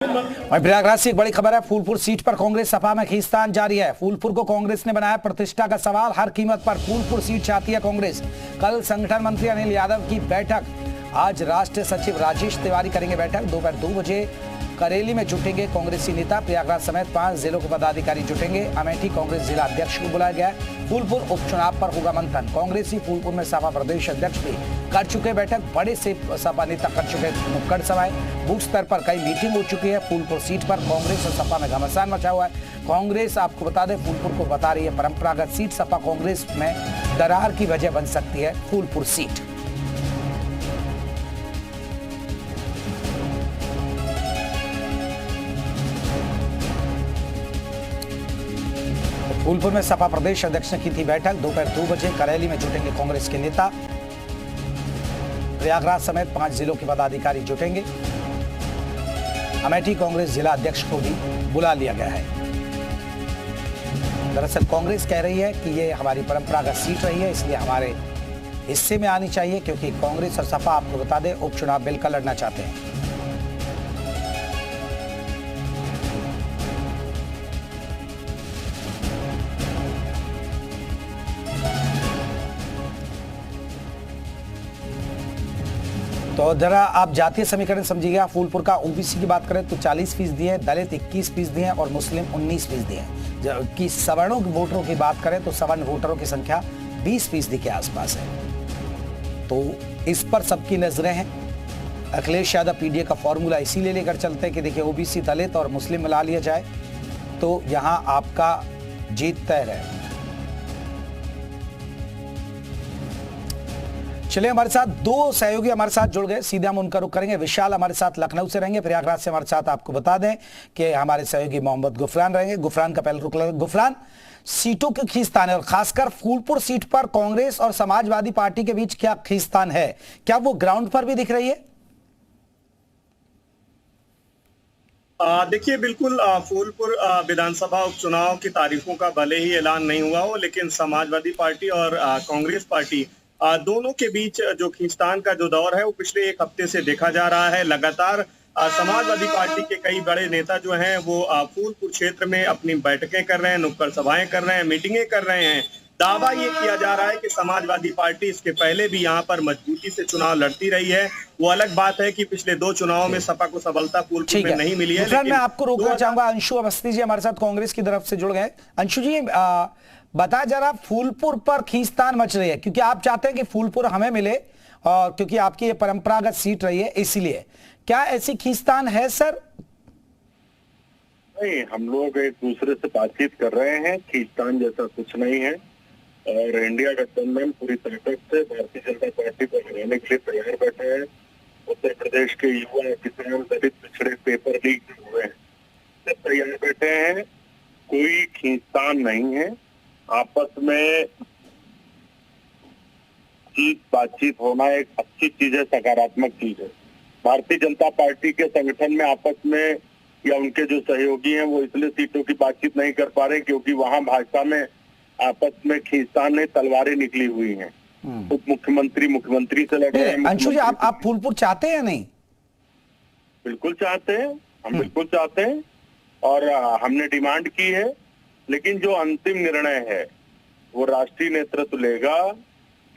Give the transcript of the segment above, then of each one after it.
वहीं प्रयागराज से एक बड़ी खबर है। फूलपुर सीट पर कांग्रेस सपा में खींचतान जारी है। फूलपुर को कांग्रेस ने बनाया प्रतिष्ठा का सवाल। हर कीमत पर फूलपुर सीट चाहती है कांग्रेस। कल संगठन मंत्री अनिल यादव की बैठक। आज राष्ट्रीय सचिव राजेश तिवारी करेंगे बैठक। दोपहर 2 बजे करेली में जुटेंगे कांग्रेसी नेता। प्रयागराज समेत 5 जिलों के पदाधिकारी जुटेंगे। अमेठी कांग्रेस जिला अध्यक्ष को बुलाया गया है। फूलपुर उपचुनाव पर होगा मंथन। कांग्रेसी फूलपुर में सपा प्रदेश अध्यक्ष भी कर चुके बैठक। बड़े से सपा नेता कर चुके नुक्कड़ सभाएं। बूथ स्तर पर कई मीटिंग हो चुकी है। फूलपुर सीट पर कांग्रेस और सपा में घमासान मचा हुआ है। कांग्रेस आपको बता दें फूलपुर को बता रही है परंपरागत सीट। सपा कांग्रेस में दरार की वजह बन सकती है फूलपुर सीट। फूलपुर में सपा प्रदेश अध्यक्ष ने की थी बैठक। दोपहर 2 बजे करेली में जुटेंगे कांग्रेस के नेता। प्रयागराज समेत 5 जिलों के पदाधिकारी जुटेंगे। अमेठी कांग्रेस जिला अध्यक्ष को भी बुला लिया गया है। दरअसल कांग्रेस कह रही है कि ये हमारी परंपरागत सीट रही है, इसलिए हमारे हिस्से में आनी चाहिए, क्योंकि कांग्रेस और सपा आपको बता दें उपचुनाव मिलकर लड़ना चाहते हैं। तो जरा आप जातीय समीकरण समझिएगा। फूलपुर का ओबीसी की बात करें तो 40% है, दलित 21% है और मुस्लिम 19% है। जबकि सवर्णों के वोटरों की बात करें तो सवर्ण वोटरों की संख्या 20% के आसपास है। तो इस पर सबकी नजरें हैं। अखिलेश यादव पीडीए का फॉर्मूला इसीलिए लेकर चलते हैं कि देखिए ओबीसी, दलित और मुस्लिम मिला लिया जाए तो यहां आपका जीत तय है। चलिए, हमारे साथ 2 सहयोगी हमारे साथ जुड़ गए, सीधे हम उनका रुख करेंगे। विशाल हमारे साथ लखनऊ से रहेंगे। प्रयागराज से हमारे साथ आपको बता दें कि हमारे सहयोगी मोहम्मद गुफरान रहेंगे। गुफरान का पहले रुख लगा। गुफरान, सीटों के खींचतान है और खासकर फूलपुर सीट पर कांग्रेस और समाजवादी पार्टी के बीच क्या खींचतान है, क्या वो ग्राउंड पर भी दिख रही है? देखिए, बिल्कुल फूलपुर विधानसभा उपचुनाव की तारीखों का भले ही ऐलान नहीं हुआ हो, लेकिन समाजवादी पार्टी और कांग्रेस पार्टी दोनों के बीच जो खींचतान का जो दौर है वो पिछले 1 हफ्ते से देखा जा रहा है। लगातार समाजवादी पार्टी के कई बड़े नेता जो हैं वो फूलपुर क्षेत्र में अपनी बैठकें कर रहे हैं, नुक्कड़ सभाएं कर रहे हैं, मीटिंगें कर रहे हैं। दावा ये किया जा रहा है कि समाजवादी पार्टी इसके पहले भी यहाँ पर मजबूती से चुनाव लड़ती रही है। वो अलग बात है कि पिछले 2 चुनावों में सपा को सफलता फूलपुर में नहीं मिली है। लेकिन मैं आपको रोकना चाहूंगा। अंशु अवस्थी जी हमारे साथ कांग्रेस की तरफ से जुड़ गए। अंशु जी, बता जरा, फूलपुर पर खींचतान मच रही है क्योंकि आप चाहते हैं कि फूलपुर हमें मिले और क्योंकि आपकी ये परंपरागत सीट रही है, इसलिए क्या ऐसी खींचतान है सर? नहीं, हम लोग एक दूसरे से बातचीत कर रहे हैं। खींचतान जैसा कुछ नहीं है और इंडिया गठबंधन पूरी ताकत से भारतीय जनता पार्टी को हराने के लिए तैयार बैठे हैं। उत्तर प्रदेश के युवा, किसान, दलित, पिछड़े, पेपर लीक हुए हैं, सब तैयार बैठे हैं। कोई खींचतान नहीं है। आपस में बातचीत होना एक अच्छी चीज है, सकारात्मक चीज है। भारतीय जनता पार्टी के संगठन में आपस में या उनके जो सहयोगी हैं वो इसलिए सीटों की बातचीत नहीं कर पा रहे क्योंकि वहां भाजपा में आपस में खींचतान में तलवारें निकली हुई हैं। उप मुख्यमंत्री मुख्यमंत्री से लड़ रहे हैं। अंशु जी, आप फूलपुर चाहते हैं या नहीं? बिल्कुल चाहते हैं, हम बिल्कुल चाहते हैं और हमने डिमांड की है, लेकिन जो अंतिम निर्णय है वो राष्ट्रीय नेतृत्व लेगा,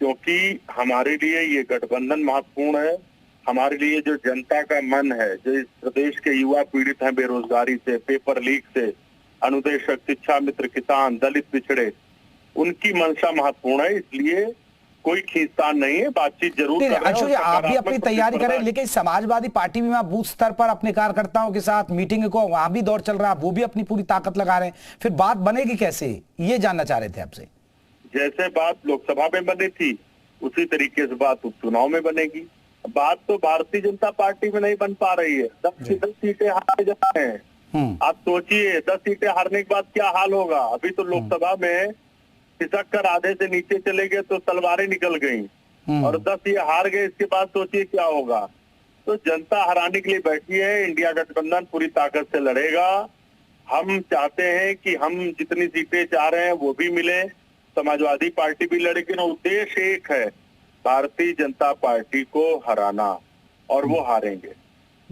क्योंकि हमारे लिए ये गठबंधन महत्वपूर्ण है। हमारे लिए जो जनता का मन है, जो इस प्रदेश के युवा पीड़ित हैं बेरोजगारी से, पेपर लीक से, अनुदेशक, शिक्षा मित्र, किसान, दलित, पिछड़े, उनकी मंशा महत्वपूर्ण है। इसलिए कोई खींचतान नहीं है, बातचीत जरूर कर रहे हैं। अंशु जी, आप भी अपनी तैयारी करें, लेकिन समाजवादी पार्टी में बूथ स्तर पर अपने कार्यकर्ताओं के साथ मीटिंग को वहां भी दौर चल रहा है, वो भी अपनी पूरी ताकत लगा रहे हैं, फिर बात बनेगी कैसे, ये जानना चाह रहे थे आपसे। जैसे बात लोकसभा में बनी थी उसी तरीके से बात उपचुनाव में बनेगी। बात तो भारतीय जनता पार्टी में नहीं बन पा रही है। 10 सीटें हारे जा रहे हैं। आप सोचिए 10 सीटें हारने के बाद क्या हाल होगा। अभी तो लोकसभा में खिसक कर आधे से नीचे चले गए तो तलवारें निकल गई और 10 ये हार गए, इसके बाद सोचिए क्या होगा। तो जनता हराने के लिए बैठी है। इंडिया गठबंधन पूरी ताकत से लड़ेगा। हम चाहते हैं कि हम जितनी सीटें चाह रहे हैं वो भी मिले, समाजवादी पार्टी भी लड़े, लेकिन उद्देश्य एक है, भारतीय जनता पार्टी को हराना, और वो हारेंगे।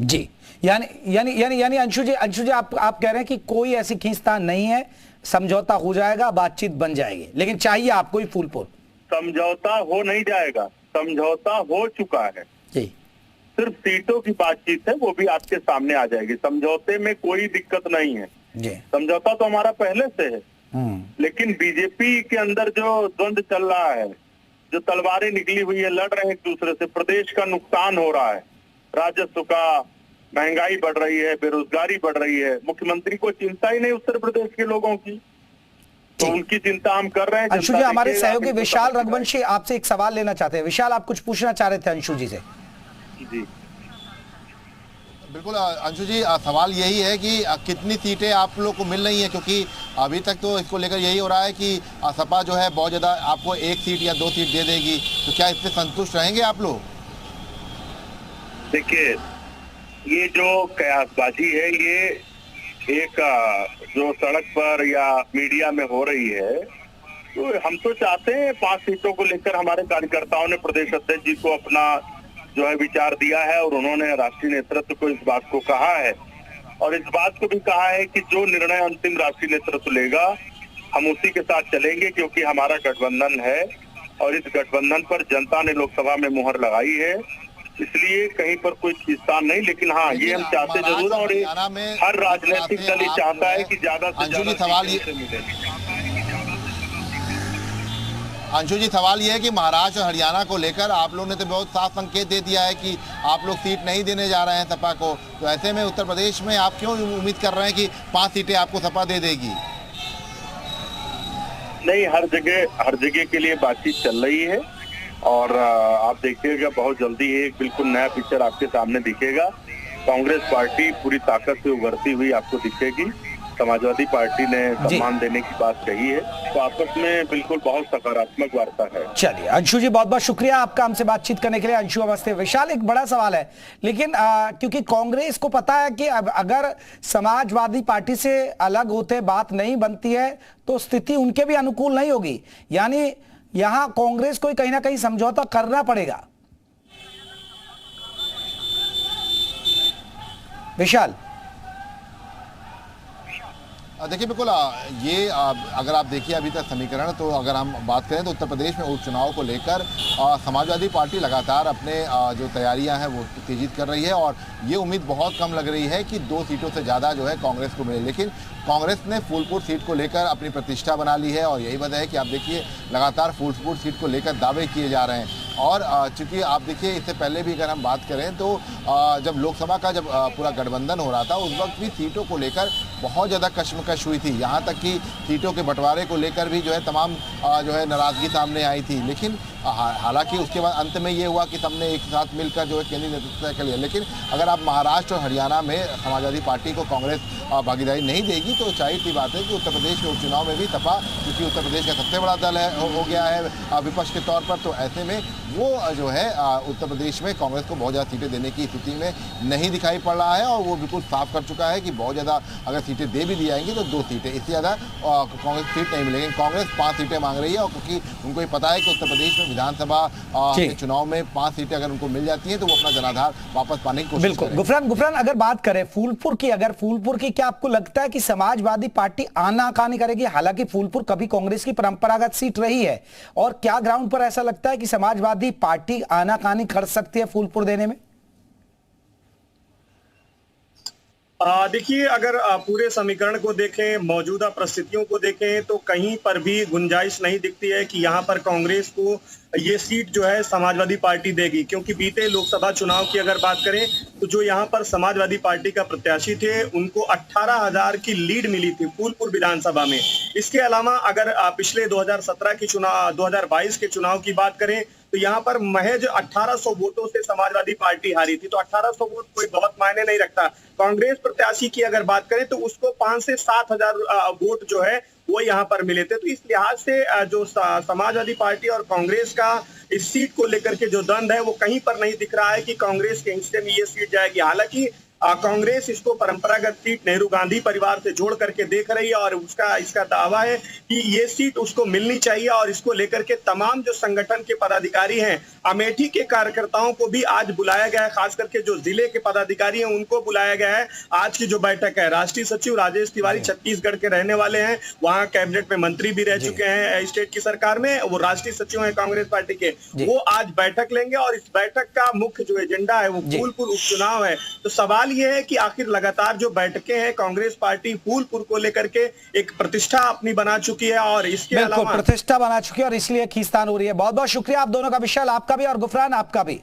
जी, यानी अंशु जी आप कह रहे हैं कि कोई ऐसी खींचतान नहीं है, समझौता हो जाएगा, बातचीत बन जाएगी, लेकिन चाहिए आपको ही फूलपुर। समझौता हो नहीं जाएगा, समझौता हो चुका है जी, सिर्फ सीटों की बातचीत है, वो भी आपके सामने आ जाएगी। समझौते में कोई दिक्कत नहीं है जी। समझौता तो हमारा पहले से है, लेकिन बीजेपी के अंदर जो द्वंद चल रहा है, जो तलवारें निकली हुई है, लड़ रहे हैं एक दूसरे से, प्रदेश का नुकसान हो रहा है, राजस्व का, महंगाई बढ़ रही है, बेरोजगारी बढ़ रही है, मुख्यमंत्री को चिंता ही नहीं उत्तर प्रदेश के लोगों की, तो उनकी चिंता हम कर रहे हैं। अंशु जी, हमारे सहयोगी विशाल रघुवंशी आपसे एक सवाल लेना चाहते हैं। विशाल, आप कुछ पूछना चाह रहे थे अंशु जी से। जी बिल्कुल अंशु जी, सवाल यही है कि कितनी सीटें आप लोग को मिल रही हैं, क्योंकि अभी तक तो इसको लेकर यही हो रहा है कि सपा जो है बहुत ज़्यादा आपको 1 सीट या 2 सीट दे देगी, तो क्या इससे संतुष्ट रहेंगे आप लोग? देखिए, ये जो कयासबाजी है, ये एक जो सड़क पर या मीडिया में हो रही है, तो हम तो चाहते हैं 5 सीटों को लेकर हमारे कार्यकर्ताओं ने प्रदेश अध्यक्ष जी को अपना जो है विचार दिया है, और उन्होंने राष्ट्रीय नेतृत्व को इस बात को कहा है, और इस बात को भी कहा है कि जो निर्णय अंतिम राष्ट्रीय नेतृत्व लेगा हम उसी के साथ चलेंगे, क्योंकि हमारा गठबंधन है और इस गठबंधन पर जनता ने लोकसभा में मुहर लगाई है, इसलिए कहीं पर कोई खींचतान नहीं। लेकिन हाँ, ये हम चाहते जरूर, और हर राजनीतिक दल ये चाहता है कि ज्यादा से ज्यादा सवाल अंशु जी, सवाल ये है कि महाराष्ट्र और हरियाणा को लेकर आप लोगों ने तो बहुत साफ संकेत दे दिया है कि आप लोग सीट नहीं देने जा रहे हैं सपा को, तो ऐसे में उत्तर प्रदेश में आप क्यों उम्मीद कर रहे हैं कि 5 सीटें आपको सपा दे देगी? नहीं, हर जगह के लिए बातचीत चल रही है, और आप देखिएगा बहुत जल्दी एक बिल्कुल नया पिक्चर आपके सामने दिखेगा। कांग्रेस पार्टी पूरी ताकत से उभरती हुई आपको दिखेगी, समाजवादी पार्टी ने सम्मान देने की बात कही है, तो आपस में बिल्कुल बहुत सकारात्मक वार्ता है। चलिए अंशु जी, बहुत बहुत शुक्रिया आपका हमसे बातचीत करने के लिए। अंशु अवस्थी। विशाल, एक बड़ा सवाल है, लेकिन क्योंकि कांग्रेस को पता है कि अगर समाजवादी पार्टी से अलग होते बात नहीं बनती है तो स्थिति उनके भी अनुकूल नहीं होगी, यानी यहां कांग्रेस को कहीं ना कहीं समझौता करना पड़ेगा। विशाल, देखिए बिल्कुल ये अगर आप देखिए अभी तक समीकरण, तो अगर हम बात करें तो उत्तर प्रदेश में उपचुनाव को लेकर समाजवादी पार्टी लगातार अपने जो तैयारियां हैं वो तेजी कर रही है, और ये उम्मीद बहुत कम लग रही है कि 2 सीटों से ज़्यादा जो है कांग्रेस को मिले। लेकिन कांग्रेस ने फूलपुर सीट को लेकर अपनी प्रतिष्ठा बना ली है, और यही वजह है कि आप देखिए लगातार फूलपुर सीट को लेकर दावे किए जा रहे हैं। और चूंकि आप देखिए इससे पहले भी अगर हम बात करें तो जब लोकसभा का जब पूरा गठबंधन हो रहा था, उस वक्त भी सीटों को लेकर बहुत ज़्यादा कश्मकश हुई थी, यहाँ तक कि सीटों के बंटवारे को लेकर भी जो है तमाम जो है नाराज़गी सामने आई थी। लेकिन हालांकि उसके बाद अंत में ये हुआ कि सबने एक साथ मिलकर जो है केंद्रीय नेतृत्व तय कर लिया। लेकिन अगर आप महाराष्ट्र और हरियाणा में समाजवादी पार्टी को कांग्रेस भागीदारी नहीं देगी, तो जाहिर सी बात है कि उत्तर प्रदेश के उपचुनाव में भी सपा, क्योंकि उत्तर प्रदेश का सबसे बड़ा दल है हो गया है विपक्ष के तौर पर, तो ऐसे में वो जो है उत्तर प्रदेश में कांग्रेस को बहुत ज़्यादा सीटें देने की स्थिति में नहीं दिखाई पड़ रहा है, और वो बिल्कुल साफ कर चुका है कि बहुत ज़्यादा अगर सीटें दे भी दी जाएंगी तो 2 सीटें, इससे ज़्यादा कांग्रेस सीट नहीं मिलेगी। कांग्रेस 5 सीटें मांग रही है, और क्योंकि उनको ये पता है कि उत्तर प्रदेश में विधानसभा के चुनाव में 5 सीटें अगर उनको मिल जाती हैं तो वो अपना जनाधार वापस पाने की कोशिश करेंगे। गुफरान, अगर बात करें फूलपुर की, क्या आपको लगता है कि समाजवादी पार्टी आनाकानी करेगी? हालांकि फूलपुर कभी कांग्रेस की परंपरागत सीट रही है, और क्या ग्राउंड पर ऐसा लगता है कि समाजवादी पार्टी आनाकानी कर सकती है फूलपुर देने में? देखिए, अगर पूरे समीकरण को देखें, मौजूदा परिस्थितियों को देखें, तो कहीं पर भी गुंजाइश नहीं दिखती है कि यहाँ पर कांग्रेस को ये सीट जो है समाजवादी पार्टी देगी, क्योंकि बीते लोकसभा चुनाव की अगर बात करें तो जो यहाँ पर समाजवादी पार्टी का प्रत्याशी थे उनको 18,000 की लीड मिली थी फूलपुर विधानसभा में। इसके अलावा अगर पिछले 2022 के चुनाव की बात करें तो यहाँ पर महज 1800 वोटों से समाजवादी पार्टी हारी थी, तो 1800 वोट कोई बहुत मायने नहीं रखता। कांग्रेस प्रत्याशी की अगर बात करें तो उसको 5 से 7,000 वोट जो है वो यहाँ पर मिले थे। तो इस लिहाज से जो समाजवादी पार्टी और कांग्रेस का इस सीट को लेकर के जो द्वंद है वो कहीं पर नहीं दिख रहा है कि कांग्रेस के हिस्से में ये सीट जाएगी। हालांकि कांग्रेस इसको परंपरागत सीट नेहरू गांधी परिवार से जोड़ करके देख रही है और इसका दावा है कि ये सीट उसको मिलनी चाहिए और इसको लेकर के तमाम जो संगठन के पदाधिकारी हैं, अमेठी के कार्यकर्ताओं को भी आज बुलाया गया है, खास करके जो जिले के पदाधिकारी हैं उनको बुलाया गया है। आज की जो बैठक है, राष्ट्रीय सचिव राजेश तिवारी छत्तीसगढ़ के रहने वाले हैं, वहां कैबिनेट में मंत्री भी रह चुके हैं स्टेट की सरकार में, वो राष्ट्रीय सचिव हैं कांग्रेस पार्टी के, वो आज बैठक लेंगे और इस बैठक का मुख्य जो एजेंडा है वो फूलपुर उपचुनाव है। तो सवाल ये है कि आखिर लगातार जो बैठकें हैं, कांग्रेस पार्टी फूलपुर को लेकर के एक प्रतिष्ठा अपनी बना चुकी है और इसके अलावा प्रतिष्ठा बना चुकी है और इसलिए खींचतान हो रही है। बहुत बहुत शुक्रिया आप दोनों का, विशाल आपका भी और गुफरान आपका भी।